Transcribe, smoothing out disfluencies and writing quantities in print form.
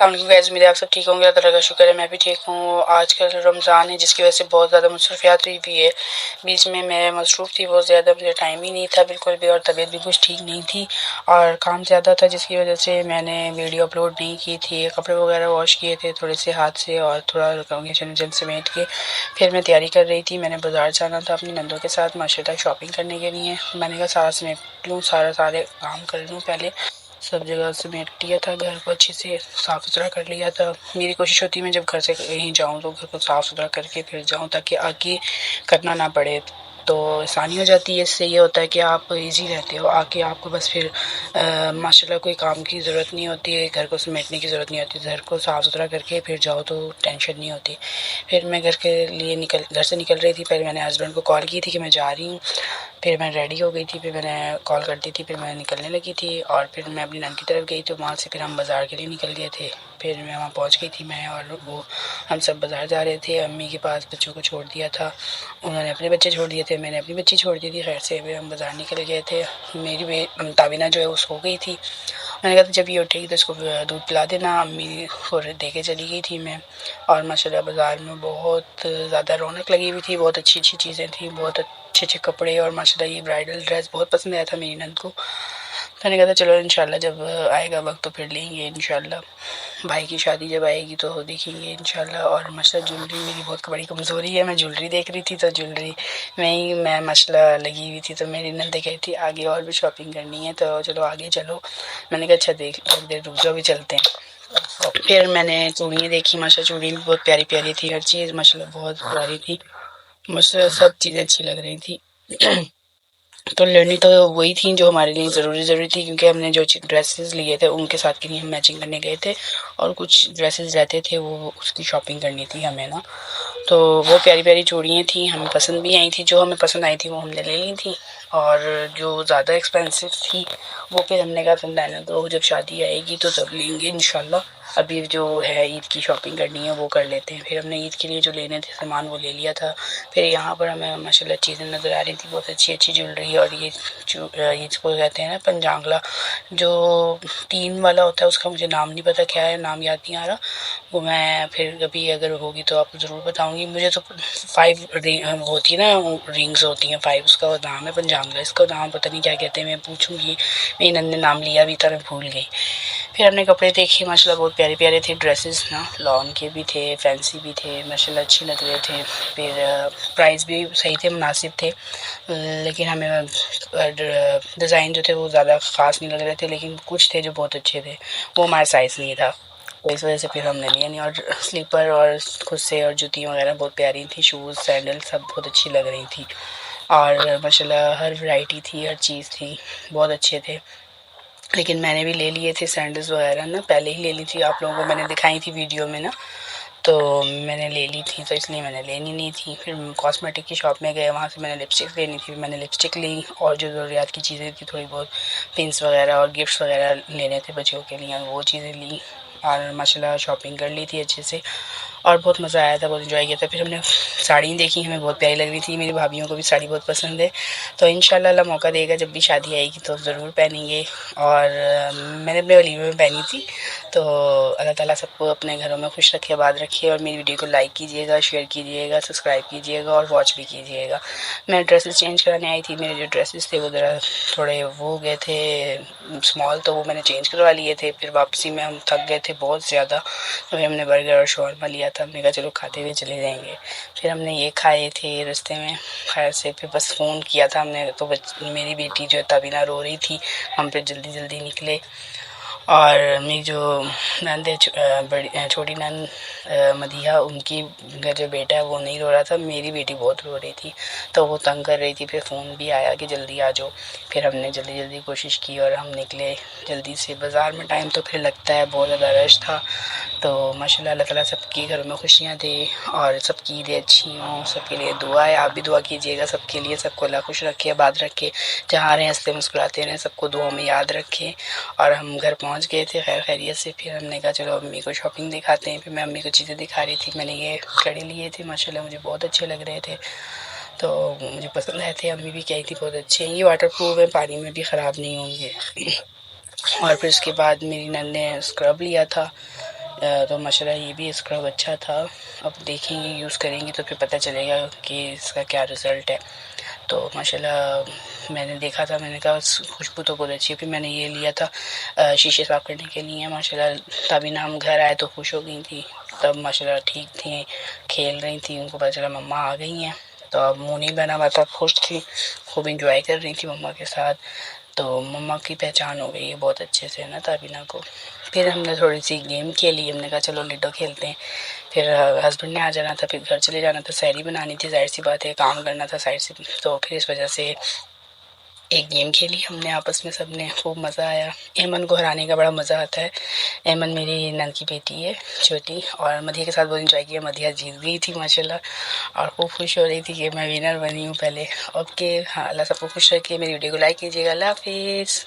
Guys, उम्मीद है आप सब ठीक होंगे। अल्लाह ताला का शुक्र है मैं भी ठीक हूँ। आजकल रमज़ान है जिसकी वजह से बहुत ज़्यादा मसरूफियात हुई भी है। बीच में मैं मसरूफ़ थी बहुत ज़्यादा, मुझे टाइम ही नहीं था बिल्कुल भी, और तबीयत भी कुछ ठीक नहीं थी और काम ज़्यादा था जिसकी वजह से मैंने वीडियो अपलोड नहीं की थी। कपड़े वगैरह वॉश किए थे थोड़े से हाथ से और थोड़ा किचन जन समेट के फिर मैं तैयारी कर रही थी। मैंने बाज़ार जाना था अपनी नंदों के साथ मार्केट शॉपिंग करने के लिए। मैंने कहा सारा समेट लूँ, सारे काम कर लूँ, पहले सब जगह समेट लिया था, घर को अच्छे से साफ़ सुथरा कर लिया था। मेरी कोशिश होती है मैं जब घर से कहीं जाऊँ तो घर को साफ़ सुथरा करके फिर जाऊँ ताकि आगे करना ना पड़े, तो आसानी हो जाती है। इससे ये होता है कि आप इजी रहते हो, आके आपको बस फिर माशाल्लाह कोई काम की ज़रूरत नहीं होती है, घर को समेटने की ज़रूरत नहीं होती। घर को साफ़ सुथरा करके फिर जाओ तो टेंशन नहीं होती। फिर मैं घर के लिए घर से निकल रही थी। पहले मैंने हस्बैंड को कॉल की थी कि मैं जा रही हूँ, फिर मैं रेडी हो गई थी, फिर मैंने कॉल कर दी थी, फिर मैं निकलने लगी थी और फिर मैं अपनी नन की तरफ गई तो वहाँ से फिर हम बाज़ार के लिए निकल गए थे। फिर मैं वहाँ पहुँच गई थी, मैं और वो हम सब बाज़ार जा रहे थे। अम्मी के पास बच्चों को छोड़ दिया था, उन्होंने अपने बच्चे छोड़ दिए थे, मैंने अपनी बच्ची छोड़ दी थी। खैर से फिर हम बाज़ार निकल गए थे। मेरी ताबीना जो है वो सो गई थी। मैंने कहा था जब ये उठेगी तो इसको दूध पिला देना। अम्मी को दे के चली गई थी मैं, और माशाल्लाह बाज़ार में बहुत ज़्यादा रौनक लगी हुई थी, बहुत अच्छी अच्छी चीज़ें थी, बहुत अच्छे अच्छे कपड़े, और माशाल्लाह ये ब्राइडल ड्रेस बहुत पसंद आया था मेरी नंद को। मैंने कहा था चलो इंशाल्लाह जब आएगा वक्त तो फिर लेंगे इंशाल्लाह। भाई की शादी जब आएगी तो देखेंगे इंशाल्लाह। और माशाल्लाह ज्वेलरी मेरी बहुत बड़ी कमज़ोरी है। मैं ज्वेलरी देख रही थी तो ज्वेलरी में ही मैं माशाल्लाह लगी हुई थी, तो मेरी नंद कही थी आगे और भी शॉपिंग करनी है तो चलो आगे चलो। मैंने कहा अच्छा देख थोड़ी देर रुक जाओ, भी चलते हैं। फिर मैंने चूड़ियाँ देखी, माशाल्लाह चूड़ी भी बहुत प्यारी प्यारी थी, हर चीज़ माशाल्लाह बहुत प्यारी थी, मुझे सब चीज़ें अच्छी लग रही थी। तो लेनी तो वही थी जो हमारे लिए ज़रूरी थी, क्योंकि हमने जो ड्रेसेस लिए थे उनके साथ के लिए हम मैचिंग करने गए थे, और कुछ ड्रेसेस रहते थे वो उसकी शॉपिंग करनी थी हमें ना। तो वो प्यारी प्यारी चूड़ियाँ थी, हमें पसंद भी आई थी। जो हमें पसंद आई थी वो हमने ले ली थी, और जो ज़्यादा एक्सपेंसिव थी वो फिर हमने कहा फिर रहने दो, जब शादी आएगी तो तब लेंगे इंशाल्लाह। अभी जो है ईद की शॉपिंग करनी है वो कर लेते हैं। फिर हमने ईद के लिए जो लेने थे सामान वो ले लिया था। फिर यहाँ पर हमें माशाल्लाह चीज़ें नज़र आ रही थी, बहुत अच्छी अच्छी ज्वेलरी। और ये इसको कहते हैं ना पंजांगला, जो तीन वाला होता है, उसका मुझे नाम नहीं पता क्या है, नाम याद नहीं आ रहा। वो मैं फिर कभी अगर होगी तो आपको ज़रूर बताऊंगी। मुझे तो 5 होती है ना रिंग्स होती हैं 5, उसका वो नाम है पंजांगला, इसका नाम पता नहीं क्या कहते हैं, मैं पूछूंगी। मेरी नंद ने नाम लिया भी था, मैं भूल गई। फिर हमने कपड़े देखे, माशाल्लाह बहुत प्यारे प्यारे थे ड्रेसेस ना, लॉन के भी थे, फैंसी भी थे, माशाल्लाह अच्छे लग रहे थे। फिर प्राइस भी सही थे, मुनासिब थे, लेकिन हमें डिज़ाइन जो थे वो ज़्यादा ख़ास नहीं लग रहे थे, लेकिन कुछ थे जो बहुत अच्छे थे, वो हमारा साइज़ नहीं था, तो इस वजह से फिर हमने लिया नहीं। और स्लीपर और खुद से और जूती वगैरह बहुत प्यारी थी, शूज़ सैंडल सब बहुत अच्छी लग रही थी, और माशाल्लाह हर वैरायटी थी, हर चीज़ थी, बहुत अच्छे थे। लेकिन मैंने भी ले लिए थे सैंडल्स वगैरह ना, पहले ही ले ली थी, आप लोगों को मैंने दिखाई थी वीडियो में ना, तो मैंने ले ली थी, तो इसलिए मैंने लेनी नहीं थी। फिर कॉस्मेटिक की शॉप में गए, वहाँ से मैंने लिपस्टिक लेनी थी, मैंने लिपस्टिक ली, और जो ज़रूरियात की चीज़ें थी थोड़ी बहुत पिन्स वगैरह और गिफ्ट्स वगैरह लेने थे बच्चों के लिए, वो चीज़ें ली, और माशाल्लाह शॉपिंग कर ली थी अच्छे से, और बहुत मज़ा आया था, बहुत इन्जॉय किया था। फिर हमने साड़ी देखी, हमें बहुत प्यारी लग रही थी, मेरी भाभीयों को भी साड़ी बहुत पसंद है, तो इंशाल्लाह अल्लाह मौका देगा जब भी शादी आएगी तो ज़रूर पहनेंगे। और मैंने अपने वलीमे में पहनी थी, तो अल्लाह ताला सबको अपने घरों में खुश रखे, आबाद रखे। और मेरी वीडियो को लाइक कीजिएगा, शेयर कीजिएगा, सब्सक्राइब कीजिएगा और वॉच भी कीजिएगा। मैं ड्रेसेस चेंज कराने आई थी, मेरे जो ड्रेसेस थे वो ज़रा थोड़े वो हो गए थे स्मॉल, तो वो मैंने चेंज करवा लिए थे। फिर वापसी में हम थक गए थे बहुत ज़्यादा, तो फिर हमने बर्गर और शौरमा लिया था, हमने कहा चलो खाते हुए चले जाएंगे। फिर हमने ये खाए थे रास्ते में, खैर से फिर बस फ़ोन किया था हमने, तो मेरी बेटी जो है तबीना रो रही थी, हम फिर जल्दी जल्दी निकले। और मेरी जो नंद है बड़ी छोटी नंद मदीहा, उनकी का जो बेटा है वो नहीं रो रहा था, मेरी बेटी बहुत रो रही थी, तो वो तंग कर रही थी। फिर फ़ोन भी आया कि जल्दी आ जाओ, फिर हमने जल्दी जल्दी कोशिश की और हम निकले जल्दी से। बाज़ार में टाइम तो फिर लगता है, बहुत ज़्यादा रश था, तो माशाल्लाह अल्लाह ताला सबके घरों में खुशियाँ दे और सबकी ईदें अच्छी हों। सबके लिए दुआ है, आप भी दुआ कीजिएगा सबके लिए, सबको अल्लाह खुश रखे, आबाद रखे, जहाँ रहें हंसते मुस्कुराते रहें, सबको दुआ में याद रखें। और हम घर पहुँच गए थे खैर खैरियत से। फिर हमने कहा चलो अम्मी को शॉपिंग दिखाते हैं, फिर मैं अम्मी को चीज़ें दिखा रही थी। मैंने ये कड़े लिए थे, माशाल्लाह मुझे बहुत अच्छे लग रहे थे, तो मुझे पसंद आए थे। अम्मी भी कही थी बहुत अच्छे हैं, ये वाटर प्रूफ है, पानी में भी ख़राब नहीं होंगे। और फिर उसके बाद मेरी नंद ने स्क्रब लिया था, तो माशाल्लाह ये भी स्क्रब अच्छा था। अब देखेंगे, यूज़ करेंगे तो फिर पता चलेगा कि इसका क्या रिज़ल्ट है। तो माशाल्लाह मैंने देखा था, मैंने कहा खुशबू तो बहुत अच्छी है। फिर मैंने ये लिया था शीशे साफ़ करने के लिए। माशाल्लाह तभी ना हम घर आए तो खुश हो गई थी। तब माशाल्लाह ठीक थी, खेल रही थी, उनको पता चला मम्मा आ गई हैं। तो अब मुँह नहीं बना हुआ था, खुश थी, खूब इंजॉय कर रही थी मम्मा के साथ। तो मम्मा की पहचान हो गई है बहुत अच्छे से ना ताबीना को। फिर हमने थोड़ी सी गेम खेली, हमने कहा चलो लूडो खेलते हैं। फिर हस्बैंड ने आ जाना था, फिर घर चले जाना था, सैरी बनानी थी, ज़ाहिर सी बात है काम करना था साइड से। तो फिर इस वजह से एक गेम खेली हमने आपस में सबने, खूब मज़ा आया। ऐमन को हराने का बड़ा मज़ा आता है। ऐमन मेरी नंद की बेटी है छोटी, और मधिया के साथ बहुत इंजॉय किया। मधिया जीत गई थी माशाल्लाह और खूब खुश हो रही थी कि मैं विनर बनी हूँ पहले। ओके हाँ, अल्लाह सबको खुश रखे। मेरी वीडियो को लाइक कीजिएगा। अल्लाह हाफिज़।